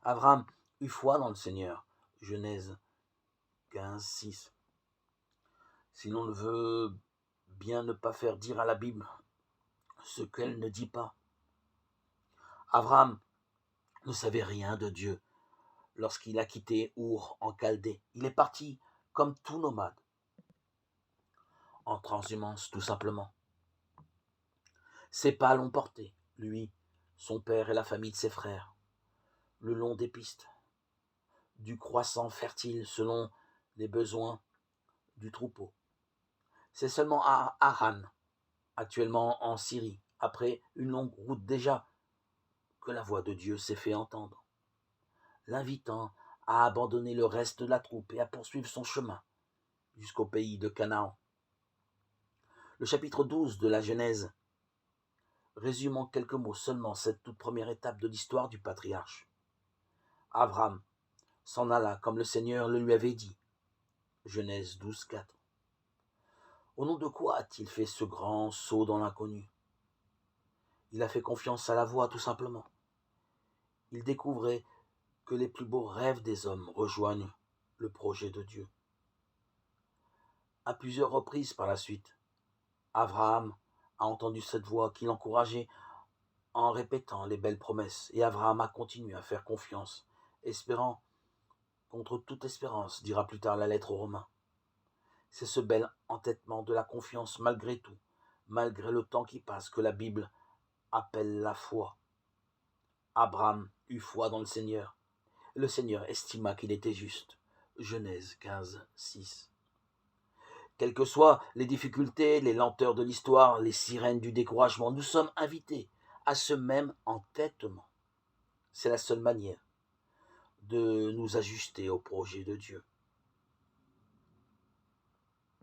Abraham eut foi dans le Seigneur. Genèse 15, 6. Si l'on veut bien ne pas faire dire à la Bible ce qu'elle ne dit pas, Abraham ne savait rien de Dieu lorsqu'il a quitté Our en Chaldée. Il est parti comme tout nomade, en transhumance tout simplement. Ses pas l'ont porté, lui, son père et la famille de ses frères, le long des pistes, du croissant fertile selon les besoins du troupeau. C'est seulement à Haran, actuellement en Syrie, après une longue route déjà, que la voix de Dieu s'est fait entendre, l'invitant à abandonner le reste de la troupe et à poursuivre son chemin jusqu'au pays de Canaan. Le chapitre 12 de la Genèse résume en quelques mots seulement cette toute première étape de l'histoire du patriarche. Abraham s'en alla comme le Seigneur le lui avait dit. Genèse 12, 4. Au nom de quoi a-t-il fait ce grand saut dans l'inconnu? Il a fait confiance à la voix, tout simplement. Il découvrait que les plus beaux rêves des hommes rejoignent le projet de Dieu. À plusieurs reprises par la suite, Abraham a entendu cette voix qui l'encourageait en répétant les belles promesses, et Abraham a continué à faire confiance, espérant contre toute espérance, dira plus tard la lettre aux Romains. C'est ce bel entêtement de la confiance malgré tout, malgré le temps qui passe, que la Bible appelle la foi. Abraham eut foi dans le Seigneur, et le Seigneur estima qu'il était juste. Genèse 15, 6. Quelles que soient les difficultés, les lenteurs de l'histoire, les sirènes du découragement, nous sommes invités à ce même entêtement. C'est la seule manière de nous ajuster au projet de Dieu.